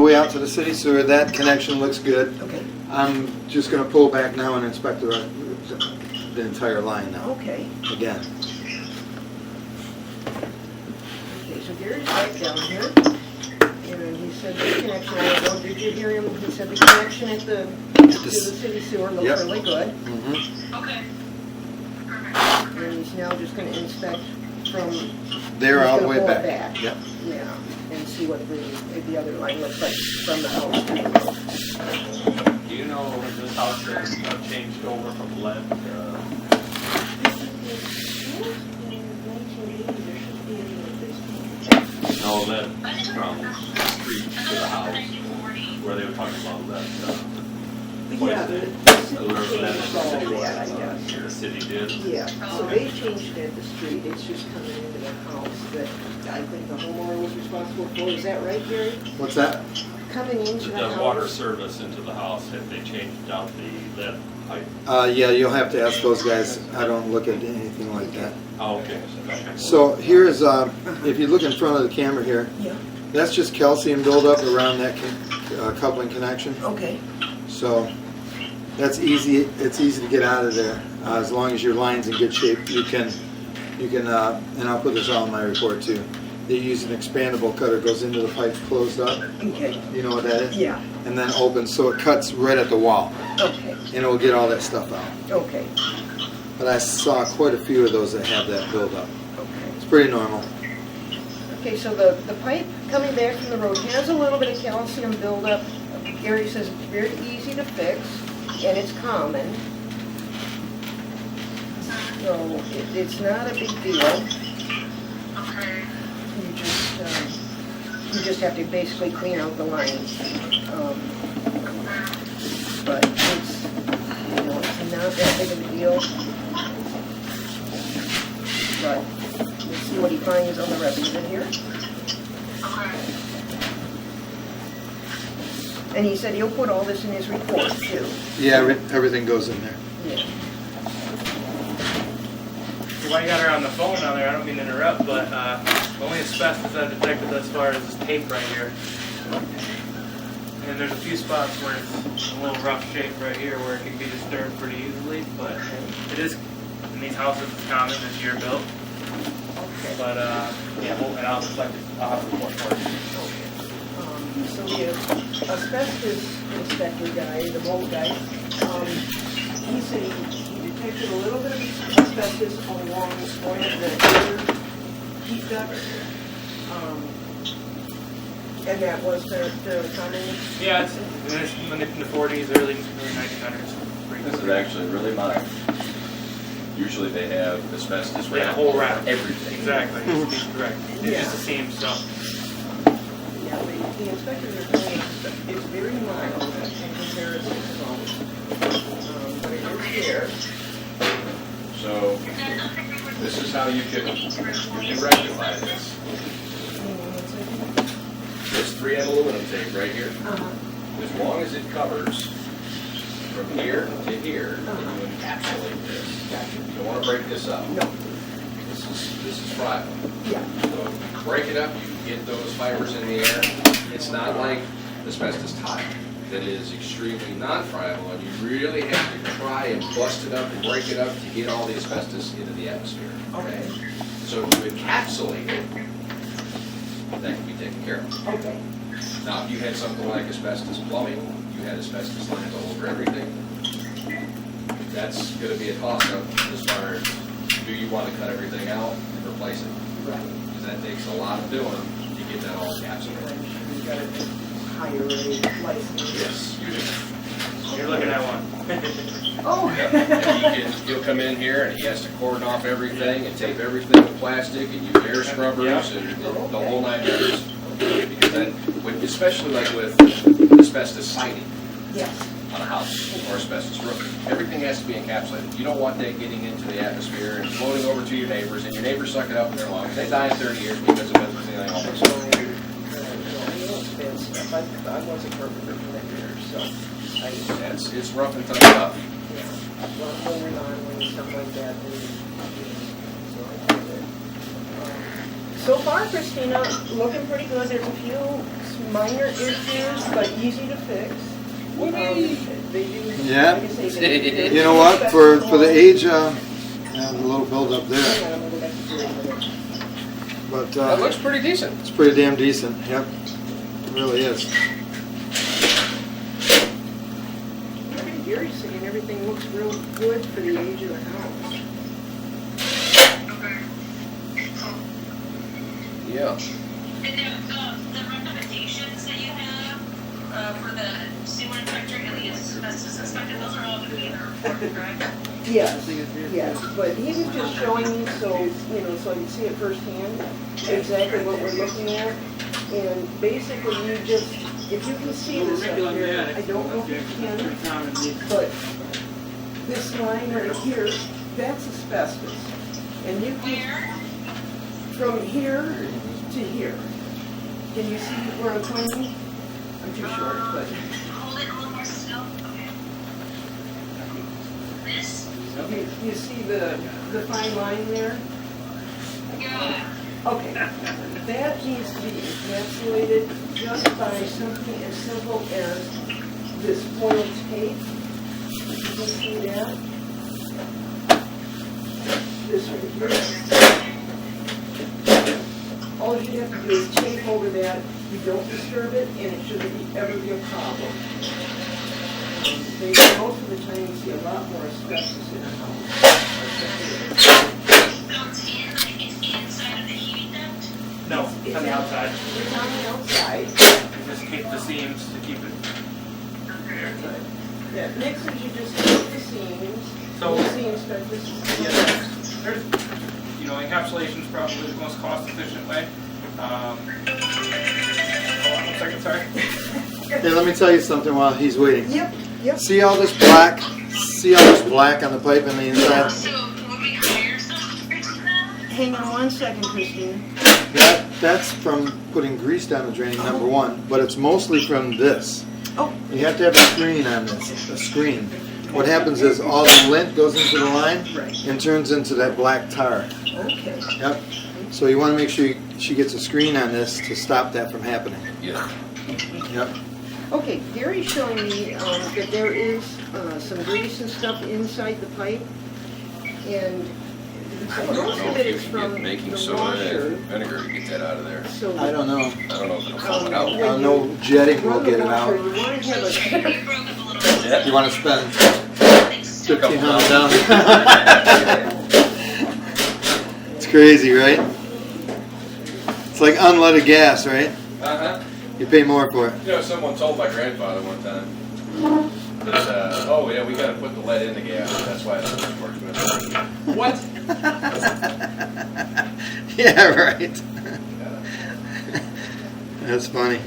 way out to the city sewer, that connection looks good. Okay, I'm just gonna pull back now and inspect the entire line now, okay. again. Okay, so Gary's right down here. And he said the connection, I don't know, did you hear him? He said the connection at the, to the city sewer looked Yep. really good. Mm-hmm. Okay. And he's now just gonna inspect from. They're he's all the gonna way pull it back. Yep. Yeah, and see what the other line looks like from the house to the road. Do you know if this house has changed over from lead to no lead from the street to the house where they were talking about lead? Yeah, the A little city lead changed all that, I guess. the city did. Yeah, so they changed it at the street, it's just coming into the house that I think the homeowner was responsible for, is that right, Gary? What's that? Coming into the house? The water service into the house, if they changed out the lead pipe. Yeah, you'll have to ask those guys. I don't look at anything like that. Oh, okay. So here's, if you look in front of the camera here, Yeah, that's just calcium buildup around that coupling connection. okay, So that's easy. It's easy to get out of there as long as your line's in good shape. You can, and I'll put this all in my report too. They use an expandable cutter, goes into the pipe closed up. okay, You know what that is? yeah, And then opens, so it cuts right at the wall, okay, and it will get all that stuff out. okay, But I saw quite a few of those that have that buildup. okay. It's pretty normal. Okay, so the pipe coming back from the road has a little bit of calcium buildup. Gary says it's very easy to fix, and it's common. So it's not a big deal. Okay. You just have to basically clean out the lines. But it's, it's not that big of a deal. But we'll see what he finds on the rest of it here. Okay. And he said he'll put all this in his report too. Yeah, everything goes in there. Yeah. While you got her on the phone down there, I don't mean to interrupt, but the only asbestos I've detected thus far is this tape right here. And there's a few spots where it's a little rough shape right here where it can be disturbed pretty easily, but it is, in these houses, it's common this year built. Okay. But, yeah, and I'll have a report for it. So the asbestos inspector guy, the mold guy, he said he detected a little bit of asbestos along one of the other heat ducts. And that was fairly common. Yeah, it's in the 40s, early 1900s. This is actually really minor. Usually they have asbestos Yeah, wrap whole over wrap. everything. Exactly, he's correct. It's Yeah. just the same stuff. Yeah, the inspectors are telling us that it's very mild in comparison, but it is there. So this is how you can rectify this. This 3M aluminum tape right here, as long as it covers from here to here, you encapsulate this. You don't want to break this up. No. This is friable. Yeah. So break it up, you get those fibers in the air. It's not like asbestos tile that is extremely non-friable, and you really have to try and bust it up and break it up to get all the asbestos into the atmosphere. Okay. So to encapsulate it, that can be taken care of. Okay. Now, if you had something like asbestos plumbing, you had asbestos lines all over everything, that's going to be a toss-up as far as do you want to cut everything out and replace it? Right. Because that takes a lot of doing to get that all encapsulated. You got to hire a license. Yes, you do. You're looking at one. Oh. Yep. And he'll come in here and he has to cordon off everything and tape everything with plastic and use air scrubbers and the whole 9 yards. Because then, especially like with asbestos siding Yes. on a house or asbestos roofing, everything has to be encapsulated. You don't want that getting into the atmosphere and floating over to your neighbors, and your neighbors suck it up in their lungs. They die in 30 years because of anything else. I wasn't perfect for that year, so It's rough and tough stuff. yeah. Well, when you're not when stuff like that, then so I did it. So far, Christina, looking pretty good. There's a few minor issues but easy to fix. They do, Yeah. like I say, they- You know what, for the age, yeah, a little build up there, Hang on, I'm gonna go back to the other. but That looks pretty decent. it's pretty damn decent, yep, it really is. Okay, Gary's saying everything looks real good for the age of the house. Okay. Cool. Yeah. And the recommendations that you have for the sewer inspector and the asbestos inspector, those are all going to be in the report, correct? Yes, yes, but he was just showing me so, you know, so I can see it firsthand, exactly what we're looking at. And basically you just, if you can see this up here, I don't know if you can, but this line right here, that's asbestos. And you can, Where? from here to here. Can you see where I'm pointing? I'm too short, but, Hold it a little more still. Okay. This? you see the fine line there? Yeah. Okay, that needs to be encapsulated just by something as simple as this foil tape. You can see that. This right here. All you have to do is tape over that. You don't disturb it, and it shouldn't ever be a problem. Most of the time, you see a lot more asbestos in a house. So it's inside of the heating duct? No, it's on the outside. It's on the outside. You just keep the seams to keep it. Yeah, next is you just take the seams, So, the seam inspectors. there's, you know, encapsulation's probably the most cost-efficient way. Hold on 1 second, sorry. Hey, let me tell you something while he's waiting. Yep, yep. See all this black on the pipe on the inside? So would we hire someone for that? Hang on 1 second, Christine. That's from putting grease down the drain, number one, but it's mostly from this. Oh. You have to have a screen on this, a screen. What happens is all the lint goes into the line and turns into that black tar. Okay. Yep. So you want to make sure she gets a screen on this to stop that from happening. Yeah. Yep. Okay, Gary's showing me that there is some grease and stuff inside the pipe, and I don't know most of if it you is can from get baking the soda washer. and vinegar to get that out of there. So I don't know. I don't know if it'll come out. No jetting will run get the it washer, out. you want to have a, You broke up a little bit. You want to spend Thanks. $1,500 down. It's crazy, right? It's like unleaded gas, right? Uh-huh. You pay more for it. You know, someone told my grandfather one time that, oh yeah, we gotta put the lead in the gas, that's why it's so much more expensive. What? Yeah, right. Yeah. That's funny.